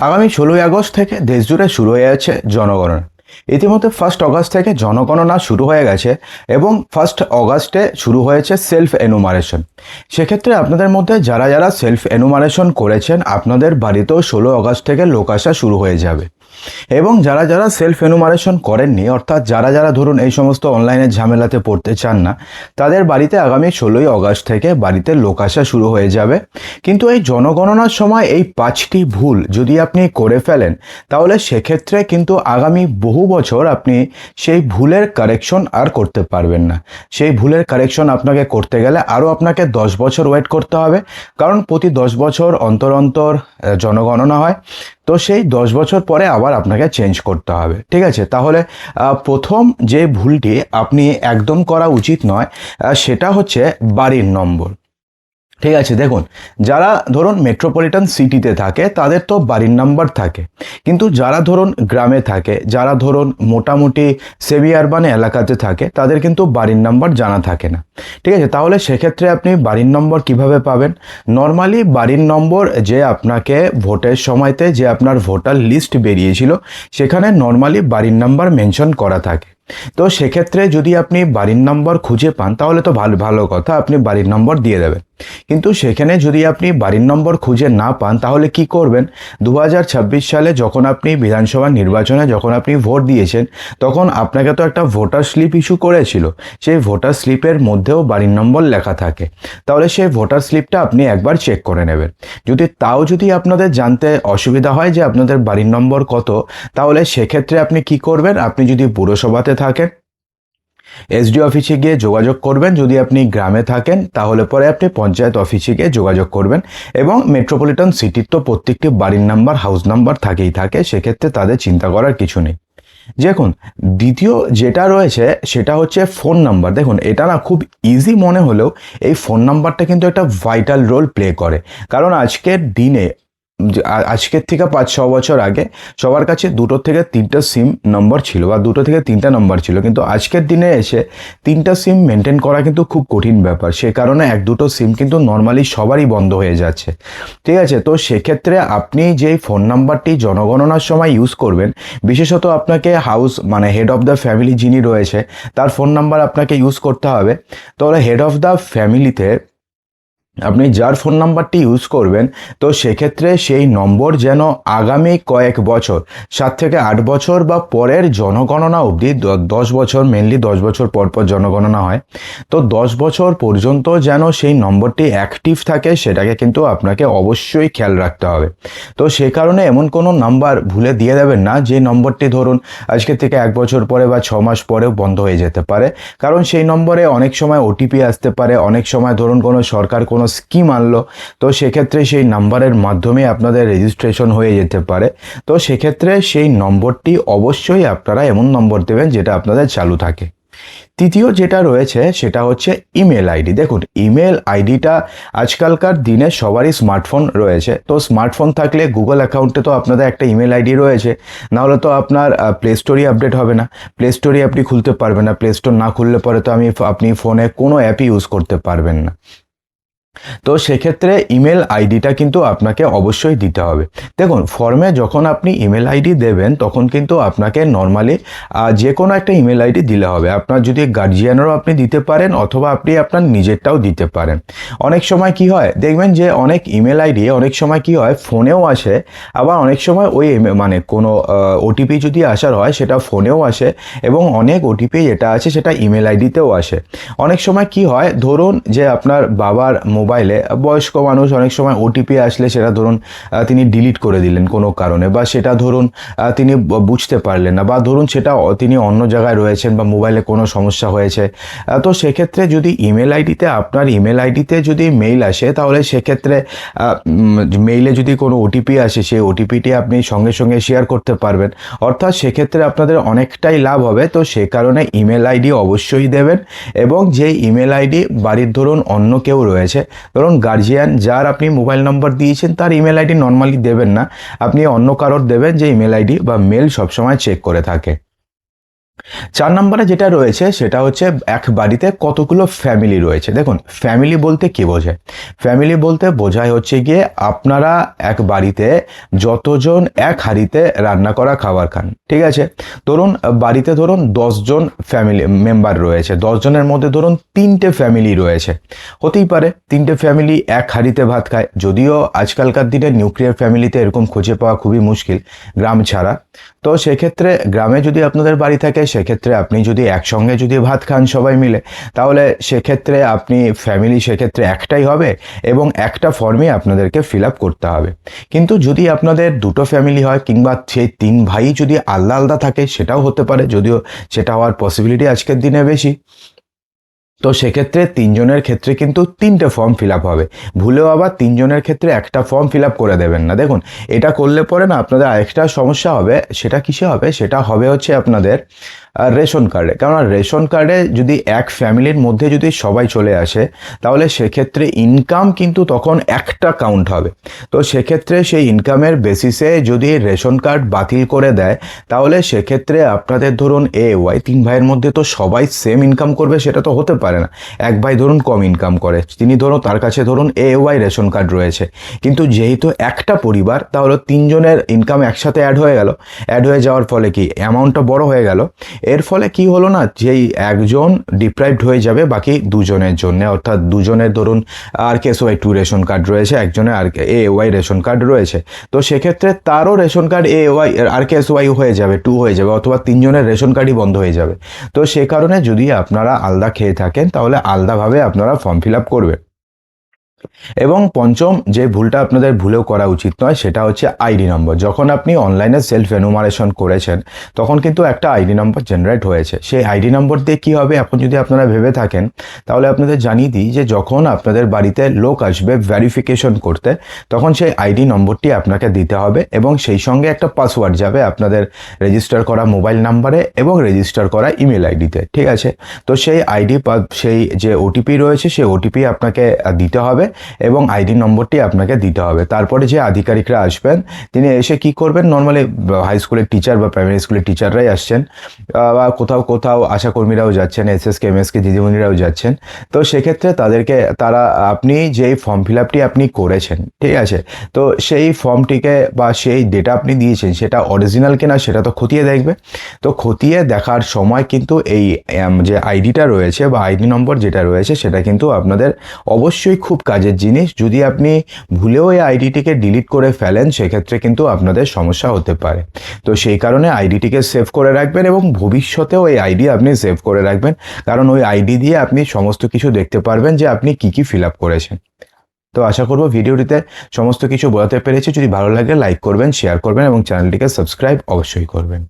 আগামী 16ই আগস্ট থেকে দেশজুড়ে শুরু হয়ে যাচ্ছে জনগণনা। ইতিমধ্যে 1 আগস্ট থেকে জনগণনা শুরু হয়ে গেছে এবং 1 আগস্টে শুরু হয়েছে সেলফ এনুমারেশন। সেক্ষেত্রে আপনাদের মধ্যে যারা যারা সেলফ এনুমারেশন করেছেন, আপনাদের বাড়িতেও 16 আগস্ট থেকে লোক আসা শুরু হয়ে যাবে। এবং যারা যারা সেলফ এনুমারেশন করেননি, অর্থাৎ যারা যারা ধরুন এই সমস্ত অনলাইনের ঝামেলাতে পড়তে চান না, তাদের বাড়িতে আগামী 16ই আগস্ট থেকে বাড়িতে লোক আসা শুরু হয়ে যাবে। কিন্তু এই জনগণনার সময় এই 5টি ভুল যদি আপনি করে ফেলেন, তাহলে সেক্ষেত্রে কিন্তু আগামী বহু বছর আপনি সেই ভুলের কারেকশন আর করতে পারবেন না। সেই ভুলের কারেকশন আপনাকে করতে গেলে আরও আপনাকে 10 বছর ওয়েট করতে হবে, কারণ প্রতি 10 বছর অন্তর অন্তর জনগণনা হয়। তো সেই 10 বছর পরে আবার আপনাকে চেঞ্জ করতে হবে। ঠিক আছে, তাহলে প্রথম যে ভুলটি আপনি একদম করা উচিত নয়, সেটা হচ্ছে বাড়ির নম্বর। ঠিক আছে, দেখুন, যারা ধরুন মেট্রোপলিটন সিটিতে থাকে তাদের তো বাড়ির নাম্বার থাকে, কিন্তু যারা ধরুন গ্রামে থাকে, যারা ধরুন মোটামুটি সেমি আরবান এলাকাতে থাকে, তাদের কিন্তু বাড়ির নাম্বার জানা থাকে না। ঠিক আছে, তাহলে সেক্ষেত্রে আপনি বাড়ির নম্বর কিভাবে পাবেন? নর্মালি বাড়ির নম্বর যে আপনাকে ভোটের সময়তে যে আপনার ভোটার লিস্ট বেরিয়েছিল, সেখানে নর্মালি বাড়ির নাম্বার মেনশন করা থাকে। তো সেক্ষেত্রে যদি আপনি বাড়ির নম্বর খুঁজে পান, তাহলে তো ভালো ভালো কথা, আপনি বাড়ির নম্বর দিয়ে দেবেন। কিন্তু সেখানে যদি আপনি বাড়ির নম্বর খুঁজে না পান, তাহলে কি করবেন? 2026 সালে যখন আপনি বিধানসভা নির্বাচনে যখন আপনি ভোট দিয়েছেন, তখন আপনাকে তো একটা ভোটার স্লিপ ইস্যু করেছিল। সেই ভোটার স্লিপের মধ্যেও বাড়ির নম্বর লেখা থাকে। তাহলে সেই ভোটার স্লিপটা আপনি একবার চেক করে নেবেন। যদি আপনাদের জানতে অসুবিধা হয় যে আপনাদের বাড়ির নম্বর কত, তাহলে সেক্ষেত্রে আপনি কি করবেন? আপনি যদি পুরসভাতে থাকেন, এসডি অফিসে গিয়ে যোগাযোগ করবেন। যদি আপনি গ্রামে থাকেন, তাহলে পরে আপনি পঞ্চায়েত অফিসে গিয়ে যোগাযোগ করবেন। এবং মেট্রোপলিটন সিটির তো প্রত্যেকটি বাড়ির নাম্বার, হাউস নাম্বার থাকেই থাকে, সেক্ষেত্রে তাদের চিন্তা করার কিছু নেই। দেখুন, দ্বিতীয় যেটা রয়েছে সেটা হচ্ছে ফোন নাম্বার। দেখুন, এটা না খুব ইজি মনে হলেও এই ফোন নাম্বারটা কিন্তু একটা ভাইটাল রোল প্লে করে। কারণ আজকের দিনে, আজকের থেকে 5-6 বছর আগে সবার কাছে 2 থেকে 3টা সিম নম্বর ছিল, বা 2 থেকে 3টা নম্বর ছিল, কিন্তু আজকের দিনে এসে 3টা সিম মেনটেন করা কিন্তু খুব কঠিন ব্যাপার। সে কারণে 1-2টো সিম কিন্তু নর্মালি সবারই বন্ধ হয়ে যাচ্ছে। ঠিক আছে, তো সেক্ষেত্রে আপনি যেই ফোন নাম্বারটি জনগণনার সময় ইউজ করবেন, বিশেষত আপনাকে হাউস মানে হেড অফ দ্য ফ্যামিলি যিনি রয়েছে, তার ফোন নাম্বার আপনাকে ইউজ করতে হবে। তাহলে হেড অফ দ্য ফ্যামিলিতে আপনি যার ফোন নাম্বারটি ইউজ করবেন, তো সেক্ষেত্রে সেই নম্বর যেন আগামী কয়েক বছর, 7 থেকে 8 বছর বা পরের জনগণনা অবধি, 10 বছর, মেনলি 10 বছর পর পর জনগণনা হয়, তো 10 বছর পর্যন্ত যেন সেই নম্বরটি অ্যাক্টিভ থাকে, সেটাকে কিন্তু আপনাকে অবশ্যই খেয়াল রাখতে হবে। তো সে কারণে এমন কোনো নাম্বার ভুলে দিয়ে দেবেন না যে নম্বরটি ধরুন আজকে থেকে 1 বছর পরে বা 6 মাস পরেও বন্ধ হয়ে যেতে পারে। কারণ সেই নম্বরে অনেক সময় ওটিপি আসতে পারে, অনেক সময় ধরুন কোনো সরকার কোনো স্কিম আনলো, তো সেক্ষেত্রে সেই নাম্বারের মাধ্যমে আপনাদের রেজিস্ট্রেশন হয়ে যেতে পারে। তো সেক্ষেত্রে সেই নম্বরটি অবশ্যই আপনারা এমন নম্বর দেবেন যেটা আপনাদের চালু থাকে। তৃতীয় যেটা রয়েছে সেটা হচ্ছে ইমেল আইডি। দেখুন, ইমেল আইডিটা আজকালকার দিনে সবারই স্মার্টফোন রয়েছে। তো স্মার্টফোন থাকলে গুগল অ্যাকাউন্টে তো আপনাদের একটা ইমেল আইডি রয়েছে, নাহলে তো আপনার প্লে স্টোরই আপডেট হবে না, প্লে স্টোরই আপনি খুলতে পারবেন না। প্লে স্টোর না খুললে পরে তো আপনি ফোনে কোনো অ্যাপই ইউজ করতে পারবেন না। তো সেক্ষেত্রে ইমেল আইডিটা কিন্তু আপনাকে অবশ্যই দিতে হবে। দেখুন, ফর্মে যখন আপনি ইমেল আইডি দেবেন, তখন কিন্তু আপনাকে নর্মালি যে কোনো একটা ইমেল আইডি দিলে হবে। আপনার যদি গার্জিয়ানেরও আপনি দিতে পারেন, অথবা আপনি আপনার নিজেরটাও দিতে পারেন। অনেক সময় কি হয় দেখবেন যে অনেক ইমেল আইডি অনেক সময় কি হয় ফোনেও আসে, আবার অনেক সময় ওই মানে কোনো ওটিপি যদি আসার হয় সেটা ফোনেও আসে, এবং অনেক ওটিপি যেটা আছে সেটা ইমেল আইডিতেও আসে। অনেক সময় কি হয়, ধরুন যে আপনার বাবার মোবাইলে, বয়স্ক মানুষ, অনেক সময় ওটিপি আসলে সেটা ধরুন তিনি ডিলিট করে দিলেন কোনো কারণে, বা সেটা ধরুন তিনি বুঝতে পারলেন না, বা ধরুন সেটা তিনি অন্য জায়গায় রয়েছেন, বা মোবাইলে কোনো সমস্যা হয়েছে। তো সেক্ষেত্রে যদি ইমেল আইডিতে, আপনার ইমেল আইডিতে যদি মেইল আসে, তাহলে সেক্ষেত্রে মেইলে যদি কোনো ওটিপি আসে, সেই ওটিপিটি আপনি সঙ্গে সঙ্গে শেয়ার করতে পারবেন। অর্থাৎ সেক্ষেত্রে আপনাদের অনেকটাই লাভ হবে। তো সে কারণে ইমেল আইডি অবশ্যই দেবেন। এবং যে ইমেল আইডি বাড়ির ধরুন অন্য কেউ রয়েছে, ধরুন গার্জিয়ান যার আপনি মোবাইল নম্বর দিয়েছেন, তার ইমেল আইডি নর্মালি দেবেন না, আপনি অন্য কারোর দেবেন যে ইমেল আইডি বা মেল সবসময় চেক করে থাকে। 4 নম্বরে যেটা রয়েছে সেটা হচ্ছে এক বাড়িতে কতগুলো ফ্যামিলি রয়েছে। দেখুন ফ্যামিলি বলতে কি বোঝায়? ফ্যামিলি বলতে বোঝায় হচ্ছে গিয়ে আপনারা এক বাড়িতে যতজন এক হাঁড়িতে রান্না করা খাবার খান, ঠিক আছে? ধরুন বাড়িতে ধরুন 10 জন ফ্যামিলি মেম্বার রয়েছে, 10 জনের মধ্যে ধরুন 3টে ফ্যামিলি রয়েছে। হতেই পারে 3টে ফ্যামিলি এক হাঁড়িতে ভাত খায়, যদিও আজকালকার দিনে নিউক্লিয়ার ফ্যামিলিতে এরকম খুঁজে পাওয়া খুবই মুশকিল গ্রাম ছাড়া। তো সেক্ষেত্রে গ্রামে যদি আপনাদের বাড়ি থাকে সেক্ষেত্রে আপনি যদি একসঙ্গে যদি ভাত খান সবাই মিলে, তাহলে সেক্ষেত্রে আপনি ফ্যামিলি সেক্ষেত্রে একটাই হবে এবং একটা ফর্মে আপনাদেরকে ফিল আপ করতে হবে। কিন্তু যদি আপনাদের দুটো ফ্যামিলি হয় কিংবা সেই 3 ভাই যদি আলাদা আলাদা থাকে সেটাও হতে পারে, যদিও সেটা হওয়ার পসিবিলিটি আজকের দিনে বেশি। তো সেক্ষেত্রে 3 জনের ক্ষেত্রে কিন্তু 3টে ফর্ম ফিল আপ হবে। ভুলেও আবার 3 জনের ক্ষেত্রে একটা ফর্ম ফিল আপ করে দেবেন না। দেখুন এটা করলে পরে না আপনাদের আরেকটা সমস্যা হবে। সেটা কিসে হবে? সেটা হবে হচ্ছে আপনাদের রেশন কার্ডে। কেননা রেশন কার্ডে যদি এক ফ্যামিলির মধ্যে যদি সবাই চলে আসে তাহলে সেক্ষেত্রে ইনকাম কিন্তু তখন একটা কাউন্ট হবে। তো সেক্ষেত্রে সেই ইনকামের বেসিসে যদি রেশন কার্ড বাতিল করে দেয় তাহলে সেক্ষেত্রে আপনাদের ধরুন ওয়াই 3 ভাইয়ের মধ্যে তো সবাই সেম ইনকাম করবে সেটা তো হতে পারে না। এক ভাই ধরুন কম ইনকাম করে, তিনি ধরুন তার কাছে ধরুন ওয়াই রেশন কার্ড রয়েছে, কিন্তু যেহেতু একটা পরিবার তাহলে 3 জনের ইনকাম একসাথে অ্যাড হয়ে গেল। অ্যাড হয়ে যাওয়ার ফলে কি অ্যামাউন্টটা বড় হয়ে গেল। এর ফলে কি হলো না, যেই একজন ডিপ্রাইভড হয়ে যাবে বাকি দুজনের জন্য, অর্থাৎ দুজনের ধরুন RKSY 2 রেশন কার্ড রয়েছে, একজনের AOY রেশন কার্ড রয়েছে। তো সেক্ষেত্রে তারও রেশন কার্ড AOY RKSY হয়ে যাবে, 2 হয়ে যাবে, অথবা 3 জনের রেশন কার্ডই বন্ধ হয়ে যাবে। তো সে কারণে যদি আপনারা আলাদা খেয়ে থাকেন তাহলে আলাদাভাবে আপনারা ফর্ম ফিল আপ করবেন। এবং পঞ্চম যে ভুলটা আপনাদের ভুলেও করা উচিত নয় সেটা হচ্ছে আইডি নম্বর। যখন আপনি অনলাইনে সেলফ এনুমারেশন করেছেন তখন কিন্তু একটা আইডি নম্বর জেনারেট হয়েছে। সেই আইডি নম্বর দিয়ে কী হবে এখন যদি আপনারা ভেবে থাকেন তাহলে আপনাদের জানিয়ে দিই যে যখন আপনাদের বাড়িতে লোক আসবে ভেরিফিকেশন করতে তখন সেই আইডি নম্বরটি আপনাকে দিতে হবে এবং সেই সঙ্গে একটা পাসওয়ার্ড যাবে আপনাদের রেজিস্টার করা মোবাইল নাম্বারে এবং রেজিস্টার করা ইমেল আইডিতে, ঠিক আছে? তো সেই সেই যে ওটিপি রয়েছে সেই ওটিপি আপনাকে দিতে হবে এবং আইডি নম্বরটি আপনাকে দিতে হবে। তারপরে যে আধিকারিকরা আসবেন তিনি এসে কি করবেন, নর্মালি হাই স্কুলের টিচার বা প্রাইমারি স্কুলের টিচাররাই আসছেন বা কোথাও কোথাও আশাকর্মীরাও যাচ্ছেন, SSK MSK দিদিমণিরাও যাচ্ছেন। তো সেক্ষেত্রে তারা আপনি যেই ফর্ম ফিল আপটি আপনি করেছেন, ঠিক আছে, তো সেই ফর্মটিকে বা সেই ডেটা আপনি দিয়েছেন সেটা অরিজিনাল কিনা সেটা তো খতিয়ে দেখবে। তো খতিয়ে দেখার সময় কিন্তু এই যে আইডিটা রয়েছে বা আইডি নম্বর যেটা রয়েছে সেটা কিন্তু আপনাদের অবশ্যই খুব কাজের জিনিস। যদি আপনি ভুলেও এই আইডিটিকে ডিলিট করে ফেলেন সেক্ষেত্রে কিন্তু আপনাদের সমস্যা হতে পারে। তো সেই কারণে আইডিটিকে সেভ করে রাখবেন এবং ভবিষ্যতেও এই আইডি আপনি সেভ করে রাখবেন, কারণ ওই আইডি দিয়ে আপনি সমস্ত কিছু দেখতে পারবেন যে আপনি কি কি ফিল আপ করেছেন। তো আশা করব ভিডিওটিতে সমস্ত কিছু বোঝাতে পেরেছি। যদি ভালো লাগে লাইক করবেন, শেয়ার করবেন এবং চ্যানেলটিকে সাবস্ক্রাইব অবশ্যই করবেন।